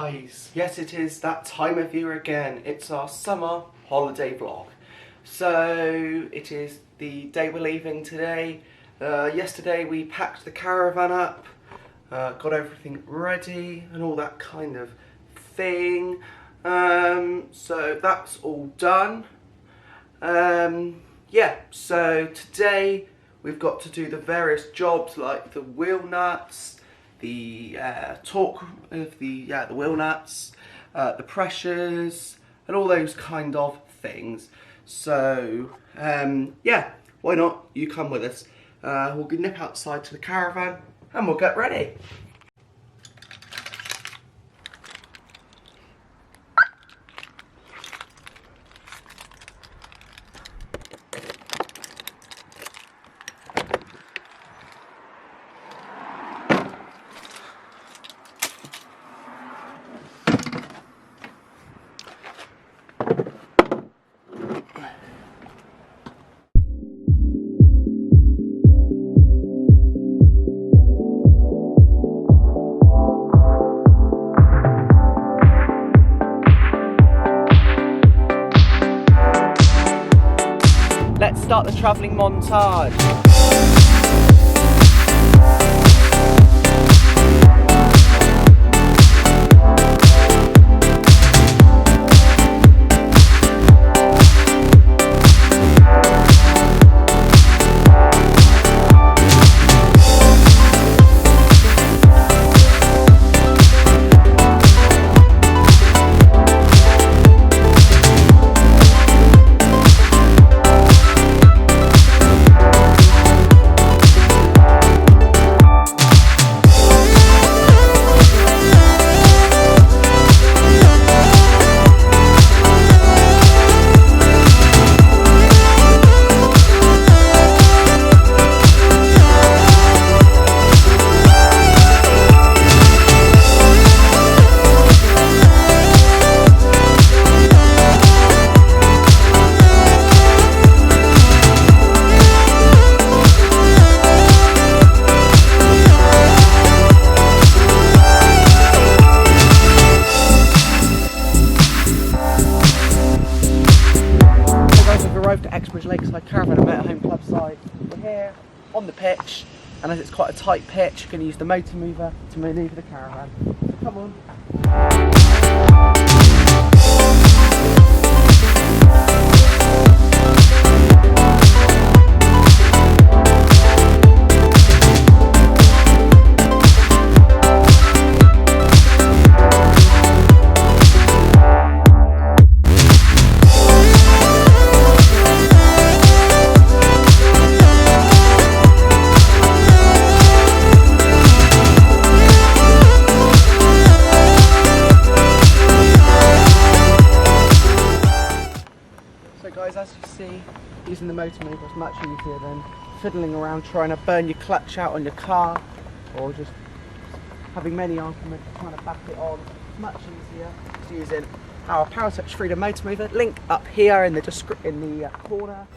guys, yes it is that time of year again. It's our summer holiday vlog. So it is the day we're leaving today. Yesterday we packed the caravan up, got everything ready and all that kind of thing. So that's all done. Yeah, so today we've got to do the various jobs like the wheel nuts, the torque of the wheel nuts, the pressures, and all those kind of things. So yeah, why not? You come with us. We'll nip outside to the caravan and we'll get ready. Let's start the travelling montage. Arrived at Exebridge, Lakeside, Caravan and Motorhome club site. We're here on the pitch, and as it's quite a tight pitch, you're going to use the motor mover to manoeuvre the caravan. So come on. As you see, using the motor mover is much easier than fiddling around trying to burn your clutch out on your car, or just having many arguments trying to back it on. It's much easier using our Power Touch Freedom motor mover. Link up here in the corner.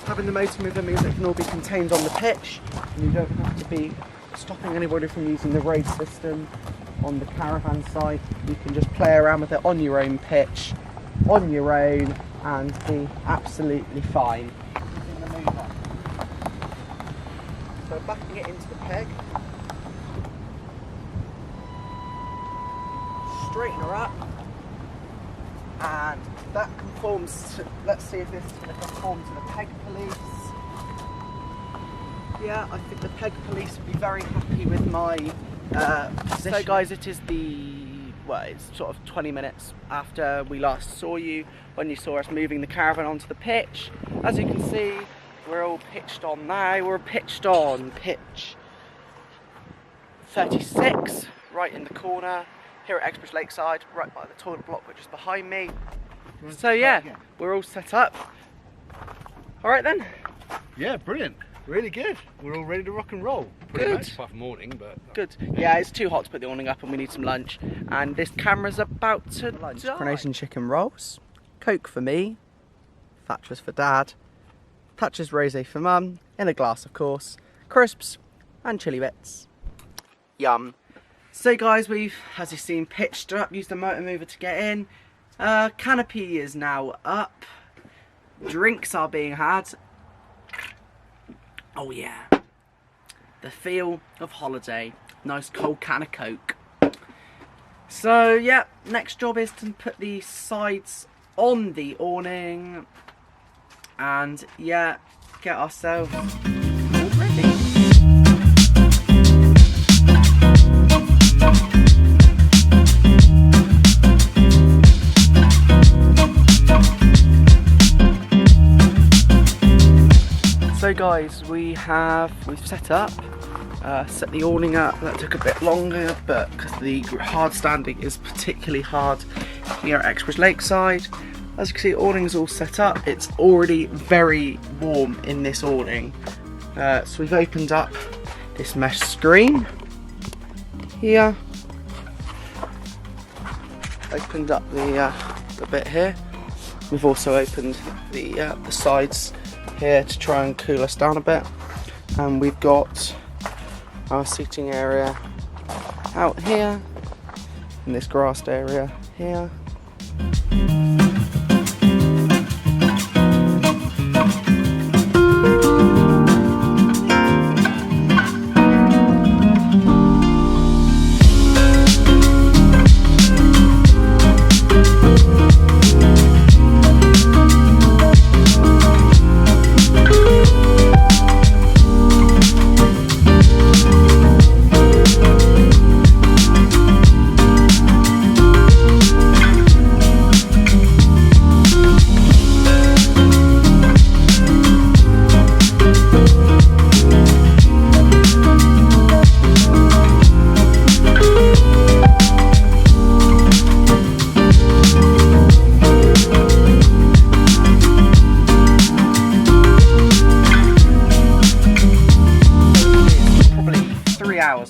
Having the motor mover means it can all be contained on the pitch, and you don't have to be stopping anybody from using the road system on the caravan site. You can just play around with it on your own pitch, on your own, and be absolutely fine. Using the mover. So backing it into the peg, straighten her up, and that conforms to, let's see if this is going to conform to the peg police. Yeah, I think the peg police would be very happy with my position. So guys, it is it's sort of 20 minutes after we last saw you, when you saw us moving the caravan onto the pitch. As you can see, we're all pitched on now. We're pitched on pitch 36, right in the corner. Here at Exebridge Lakeside, right by the toilet block which is behind me. So yeah, we're all set up. Alright then. Yeah, brilliant. Really good. We're all ready to rock and roll. Good. Much, apart from morning, but good. Yeah, it's too hot to put the awning up and we need some lunch. And this camera's about to lunch. Coronation chicken rolls, Coke for me, Thatcher's for Dad, Thatcher's rosé for Mum, in a glass of course, crisps and chili bits. Yum. So guys, we've, as you've seen, pitched up, used the motor mover to get in. Canopy is now up. Drinks are being had. Oh yeah. The feel of holiday. Nice cold can of Coke. So yeah, next job is to put the sides on the awning. And yeah, get ourselves all ready. So guys, we've set up, set the awning up. That took a bit longer, but because the hard standing is particularly hard here at Exebridge Lakeside. As you can see, the awning is all set up. It's already very warm in this awning. So we've opened up this mesh screen here. Opened up the bit here. We've also opened the sides here to try and cool us down a bit, and we've got our seating area out here in this grassed area here.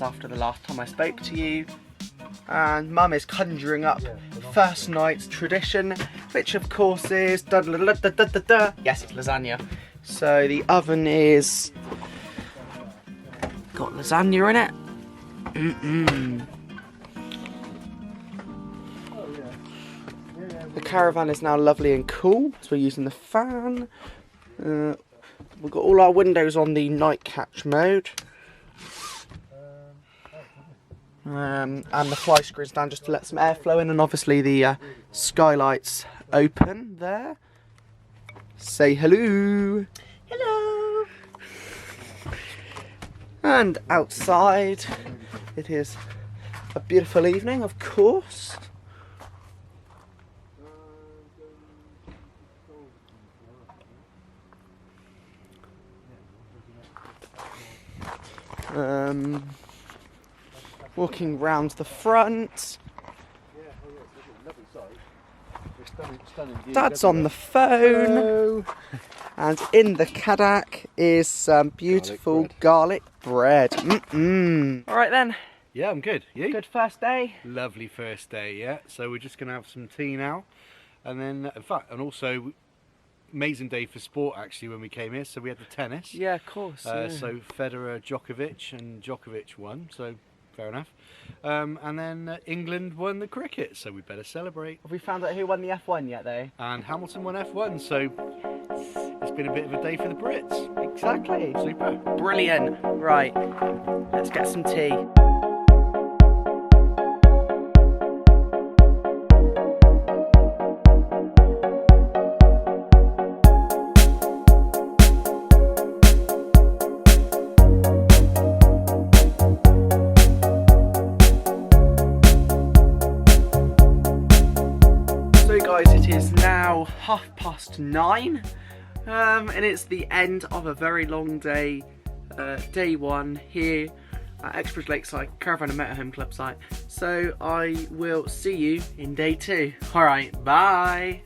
After the last time I spoke to you, and Mum is conjuring up first night's tradition, which of course is yes, it's lasagna. So the oven is got lasagna in it. The Caravan is now lovely and cool, so we're using the fan. We've got all our windows on the night catch mode. And the fly screen's down just to let some airflow in, and obviously the skylights open there. Say hello. Hello. And outside, it is a beautiful evening, of course. Walking round the front. Dad's on the phone. Hello. And in the Kadak is some beautiful garlic bread. Alright then. Yeah, I'm good. You? Good first day? Lovely first day, yeah. So we're just going to have some tea now. And then, in fact, and also, amazing day for sport actually when we came here. So we had the tennis. Yeah, of course. So Federer, Djokovic, and Djokovic won. So fair enough. And then England won the cricket, so we better celebrate. Have we found out who won the F1 yet though? And Hamilton won F1, so it's been a bit of a day for the Brits. Exactly. Super. Brilliant. Right, let's get some tea. It is now 9:30, and it's the end of a very long day, day one here at Exebridge Lakeside Caravan and Motorhome Club site. So I will see you in day 2. Alright, bye!